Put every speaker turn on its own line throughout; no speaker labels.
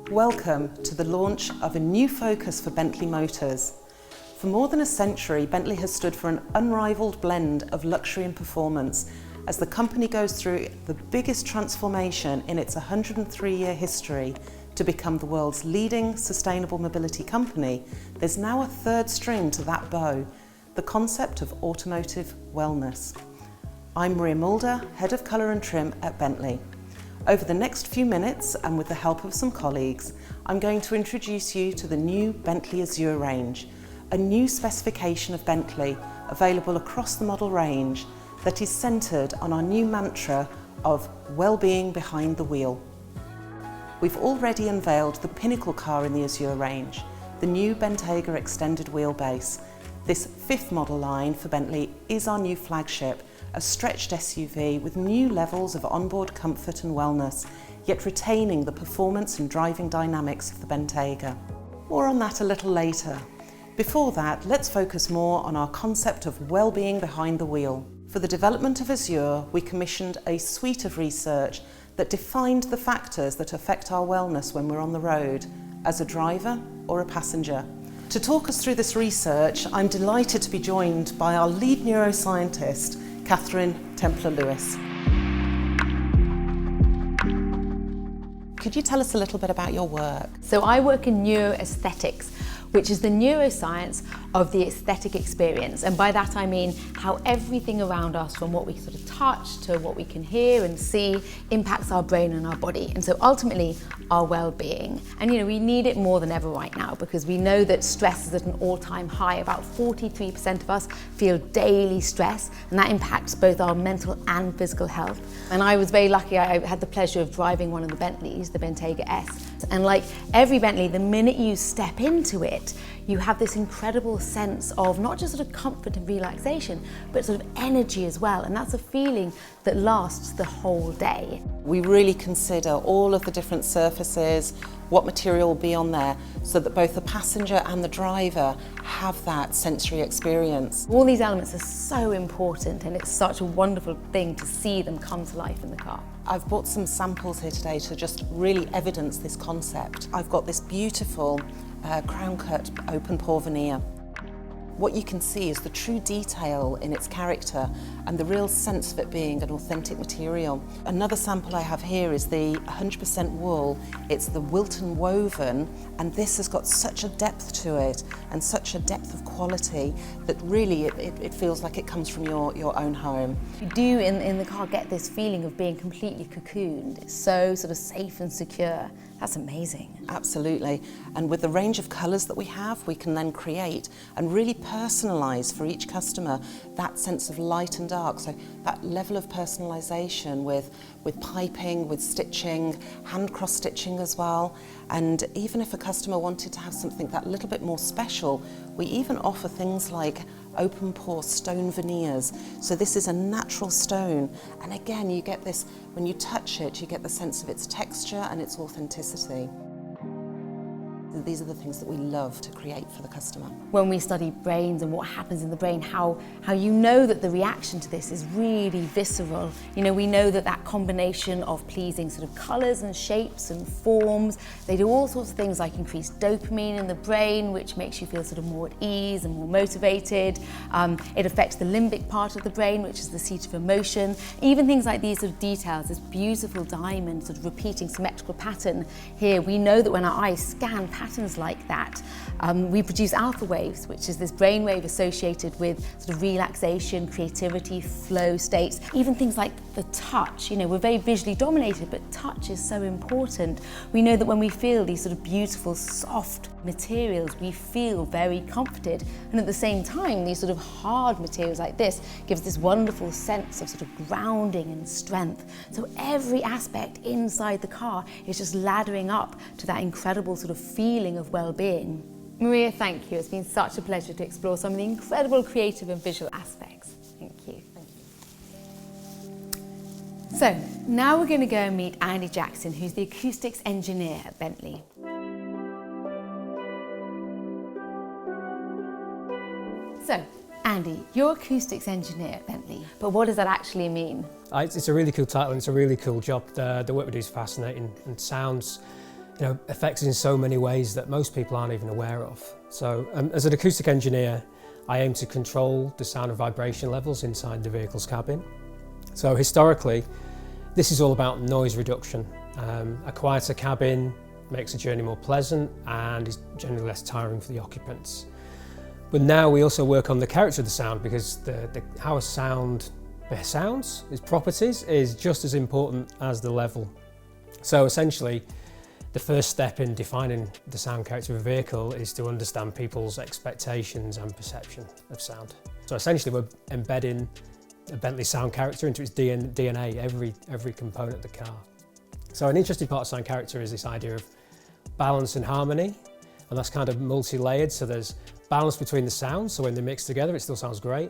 Welcome to the launch of a new focus for Bentley Motors. For more than a century, Bentley has stood for an unrivaled blend of luxury and performance. As the company goes through the biggest transformation in its 103-year history to become the world's leading sustainable mobility company, there's now a third string to that bow, the concept of automotive wellness. I'm Maria Mulder, Head of Colour and Trim at Bentley. Over the next few minutes, and with the help of some colleagues, I'm going to introduce you to the new Bentley Azure range, a new specification of Bentley available across the model range that is centred on our new mantra of well-being behind the wheel. We've already unveiled the pinnacle car in the Azure range, the new Bentayga extended wheelbase. This fifth model line for Bentley is our new flagship, a stretched SUV with new levels of onboard comfort and wellness, yet retaining the performance and driving dynamics of the Bentayga. More on that a little later. Before that, let's focus more on our concept of well-being behind the wheel. For the development of Azure, we commissioned a suite of research that defined the factors that affect our wellness when we're on the road, as a driver or a passenger. To talk us through this research, I'm delighted to be joined by our lead neuroscientist, Catherine Templer-Lewis. Could you tell us a little bit about your work?
So I work in neuroaesthetics, which is the neuroscience of the aesthetic experience. And by that I mean how everything around us, from what we sort of touch to what we can hear and see, impacts our brain and our body. And so ultimately, our well-being. And we need it more than ever right now, because we know that stress is at an all-time high. About 43% of us feel daily stress, and that impacts both our mental and physical health. And I was very lucky, I had the pleasure of driving one of the Bentleys, the Bentayga S. And like every Bentley, the minute you step into it, you have this incredible sense of not just sort of comfort and relaxation, but sort of energy as well. And that's a feeling that lasts the whole day.
We really consider all of the different surfaces, what material will be on there, so that both the passenger and the driver have that sensory experience.
All these elements are so important, and it's such a wonderful thing to see them come to life in the car.
I've brought some samples here today to just really evidence this concept. I've got this beautiful crown cut open pore veneer. What you can see is the true detail in its character and the real sense of it being an authentic material. Another sample I have here is the 100% wool. It's the Wilton woven, and this has got such a depth to it and such a depth of quality that really it feels like it comes from your own home.
You do in the car get this feeling of being completely cocooned. It's so sort of safe and secure. That's amazing.
Absolutely. And with the range of colours that we have, we can then create and really personalise for each customer that sense of light and dark. So that level of personalisation with piping, with stitching, hand cross stitching as well. And even if a customer wanted to have something that little bit more special, we even offer things like open pore stone veneers. So this is a natural stone, and again you get this, when you touch it, you get the sense of its texture and its authenticity. These are the things that we love to create for the customer.
When we study brains and what happens in the brain, how you know that the reaction to this is really visceral. We know that combination of pleasing sort of colours and shapes and forms, they do all sorts of things like increase dopamine in the brain, which makes you feel sort of more at ease and more motivated. It affects the limbic part of the brain, which is the seat of emotion. Even things like these sort of details, this beautiful diamond sort of repeating symmetrical pattern here, we know that when our eyes scan patterns like that, we produce alpha waves, which is this brainwave associated with sort of relaxation, creativity, flow states. Even things like the touch, we're very visually dominated, but touch is so important. We know that when we feel these sort of beautiful, soft materials, we feel very comforted. And at the same time, these sort of hard materials like this gives this wonderful sense of sort of grounding and strength. So every aspect inside the car is just laddering up to that incredible sort of feeling of well-being. Maria, thank you. It's been such a pleasure to explore some of the incredible creative and visual aspects. Thank you. So now we're going to go and meet Andy Jackson, who's the acoustics engineer at Bentley. So Andy, you're acoustics engineer at Bentley, but what does that actually mean?
It's a really cool title and it's a really cool job. The work we do is fascinating and sounds, affects us in so many ways that most people aren't even aware of. So as an acoustic engineer, I aim to control the sound and vibration levels inside the vehicle's cabin. So historically, this is all about noise reduction. A quieter cabin makes a journey more pleasant and is generally less tiring for the occupants. But now we also work on the character of the sound because how a sound sounds, its properties, is just as important as the level. So essentially, the first step in defining the sound character of a vehicle is to understand people's expectations and perception of sound. So essentially, we're embedding a Bentley sound character into its DNA, every component of the car. So an interesting part of sound character is this idea of balance and harmony, and that's kind of multi-layered. So there's balance between the sounds, so when they mix together it still sounds great.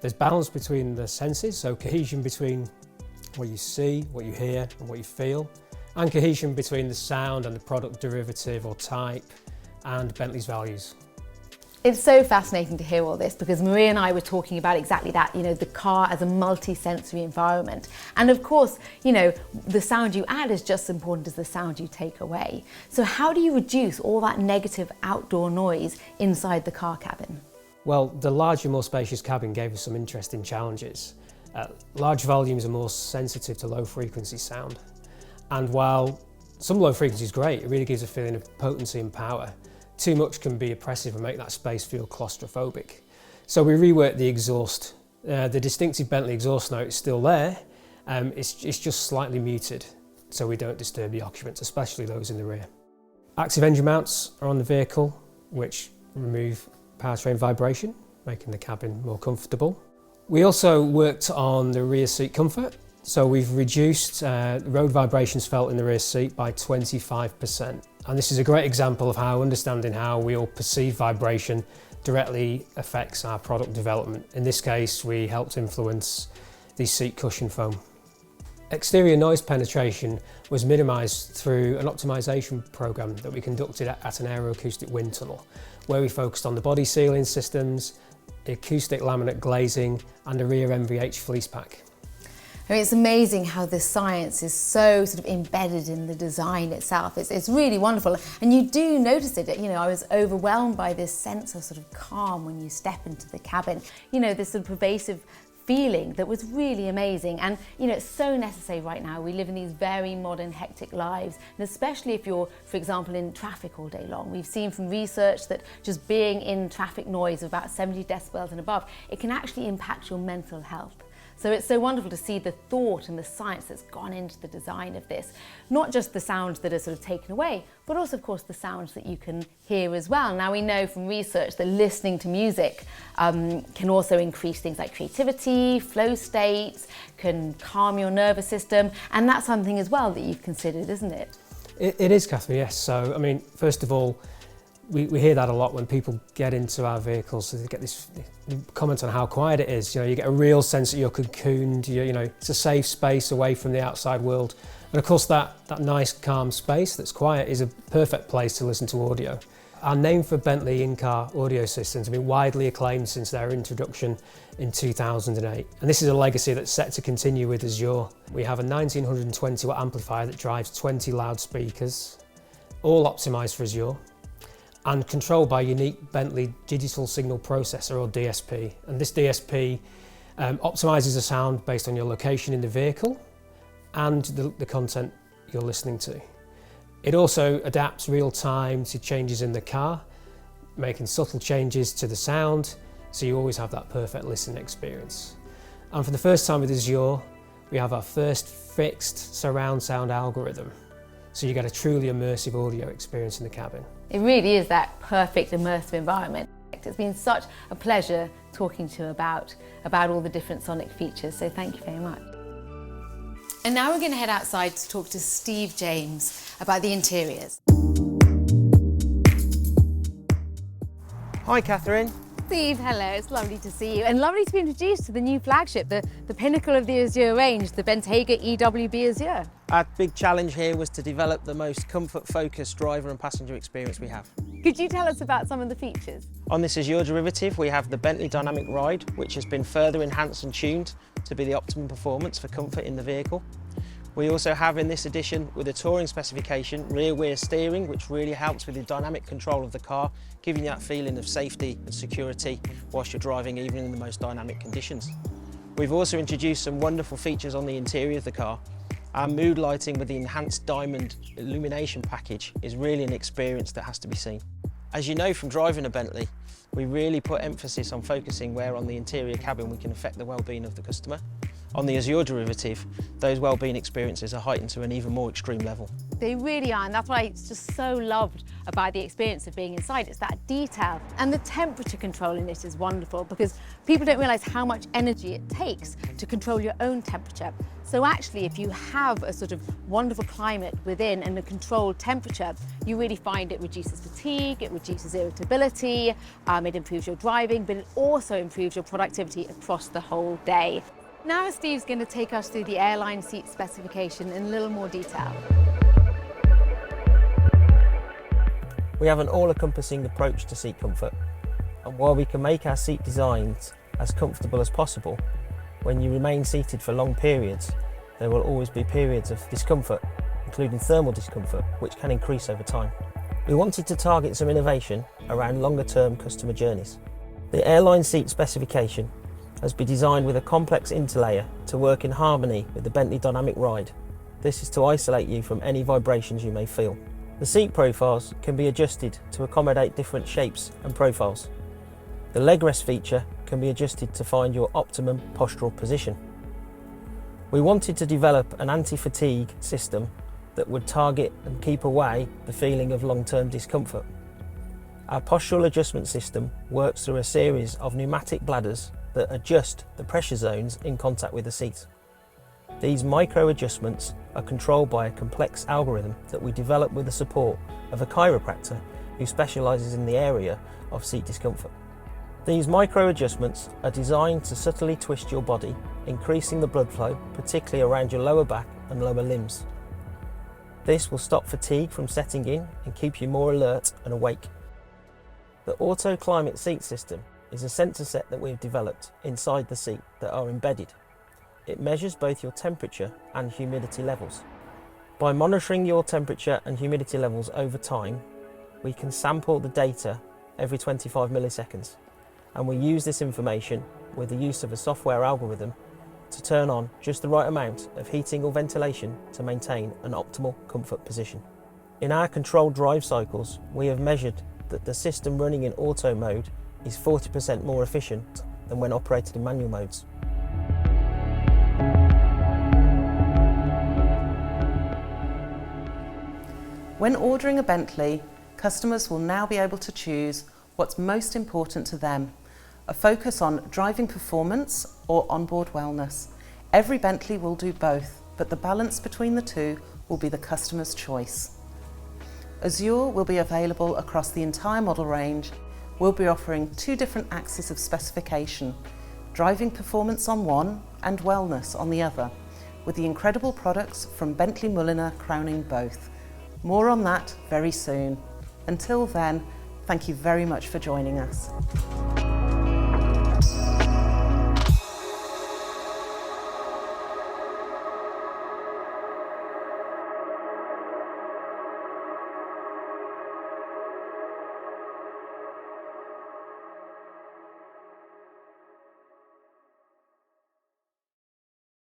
There's balance between the senses, so cohesion between what you see, what you hear and what you feel, and cohesion between the sound and the product derivative or type and Bentley's values.
It's so fascinating to hear all this because Maria and I were talking about exactly that, the car as a multi-sensory environment. And of course, the sound you add is just as important as the sound you take away. So how do you reduce all that negative outdoor noise inside the car cabin?
Well, the larger, more spacious cabin gave us some interesting challenges. Large volumes are more sensitive to low frequency sound. And while some low frequency is great, it really gives a feeling of potency and power. Too much can be oppressive and make that space feel claustrophobic. So we reworked the exhaust. The distinctive Bentley exhaust note is still there, it's just slightly muted so we don't disturb the occupants, especially those in the rear. Active engine mounts are on the vehicle, which remove powertrain vibration, making the cabin more comfortable. We also worked on the rear seat comfort. So we've reduced road vibrations felt in the rear seat by 25%. And this is a great example of how understanding how we all perceive vibration directly affects our product development. In this case, we helped influence the seat cushion foam. Exterior noise penetration was minimised through an optimisation programme that we conducted at an aeroacoustic wind tunnel, where we focused on the body sealing systems, the acoustic laminate glazing and the rear MVH fleece pack.
I mean, it's amazing how this science is so sort of embedded in the design itself. It's really wonderful. And you do notice it, I was overwhelmed by this sense of sort of calm when you step into the cabin. This sort of pervasive feeling that was really amazing. And, it's so necessary right now. We live in these very modern, hectic lives. And especially if you're, for example, in traffic all day long. We've seen from research that just being in traffic noise of about 70 decibels and above, it can actually impact your mental health. So it's so wonderful to see the thought and the science that's gone into the design of this. Not just the sounds that are sort of taken away, but also, of course, the sounds that you can hear as well. Now, we know from research that listening to music can also increase things like creativity, flow states, can calm your nervous system, and that's something as well that you've considered, isn't it?
It is, Catherine, yes. So, I mean, first of all, we hear that a lot when people get into our vehicles. So they get this comment on how quiet it is. You get a real sense that you're cocooned. It's a safe space away from the outside world. And of course, that nice, calm space that's quiet is a perfect place to listen to audio. Our name for Bentley in-car audio systems have been widely acclaimed since their introduction in 2008. And this is a legacy that's set to continue with Azure. We have a 1920 watt amplifier that drives 20 loudspeakers, all optimized for Azure, and controlled by a unique Bentley digital signal processor, or DSP. And this DSP optimizes the sound based on your location in the vehicle and the content you're listening to. It also adapts real time to changes in the car, making subtle changes to the sound, so you always have that perfect listening experience. And for the first time with Azure, we have our first fixed surround sound algorithm, so you get a truly immersive audio experience in the cabin.
It really is that perfect immersive environment. It's been such a pleasure talking to you about all the different sonic features, so thank you very much. And now we're going to head outside to talk to Steve James about the interiors.
Hi Catherine,
Steve, hello, it's lovely to see you and lovely to be introduced to the new flagship, the pinnacle of the Azure range, the Bentley EWB Azure.
Our big challenge here was to develop the most comfort-focused driver and passenger experience we have.
Could you tell us about some of the features?
On this Azure derivative, we have the Bentley Dynamic Ride, which has been further enhanced and tuned to be the optimum performance for comfort in the vehicle. We also have in this edition, with a touring specification, rear-wheel steering, which really helps with the dynamic control of the car, giving you that feeling of safety and security whilst you're driving, even in the most dynamic conditions. We've also introduced some wonderful features on the interior of the car. Our mood lighting with the enhanced diamond illumination package is really an experience that has to be seen. As you know from driving a Bentley, we really put emphasis on focusing where on the interior cabin we can affect the well-being of the customer. On the Azure derivative, those well-being experiences are heightened to an even more extreme level.
They really are, and that's what I just so loved about the experience of being inside. It's that detail, and the temperature control in it is wonderful because people don't realise how much energy it takes to control your own temperature. So actually, if you have a sort of wonderful climate within and a controlled temperature, you really find it reduces fatigue, it reduces irritability, it improves your driving, but it also improves your productivity across the whole day. Now Steve's going to take us through the airline seat specification in a little more detail.
We have an all-encompassing approach to seat comfort, and while we can make our seat designs as comfortable as possible, when you remain seated for long periods, there will always be periods of discomfort, including thermal discomfort, which can increase over time. We wanted to target some innovation around longer-term customer journeys. The airline seat specification has been designed with a complex interlayer to work in harmony with the Bentley Dynamic Ride. This is to isolate you from any vibrations you may feel. The seat profiles can be adjusted to accommodate different shapes and profiles. The leg rest feature can be adjusted to find your optimum postural position. We wanted to develop an anti-fatigue system that would target and keep away the feeling of long-term discomfort. Our postural adjustment system works through a series of pneumatic bladders that adjust the pressure zones in contact with the seat. These micro adjustments are controlled by a complex algorithm that we develop with the support of a chiropractor who specialises in the area of seat discomfort. These micro adjustments are designed to subtly twist your body, increasing the blood flow, particularly around your lower back and lower limbs. This will stop fatigue from setting in and keep you more alert and awake. The Auto Climate Seat System is a sensor set that we've developed inside the seat that are embedded. It measures both your temperature and humidity levels. By monitoring your temperature and humidity levels over time, we can sample the data every 25 milliseconds, and we use this information with the use of a software algorithm to turn on just the right amount of heating or ventilation to maintain an optimal comfort position. In our controlled drive cycles, we have measured that the system running in auto mode is 40% more efficient than when operated in manual modes.
When ordering a Bentley, customers will now be able to choose what's most important to them, a focus on driving performance or onboard wellness. Every Bentley will do both, but the balance between the two will be the customer's choice. Azure will be available across the entire model range. We'll be offering two different axes of specification, driving performance on one and wellness on the other, with the incredible products from Bentley Mulliner crowning both. More on that very soon. Until then, thank you very much for joining us.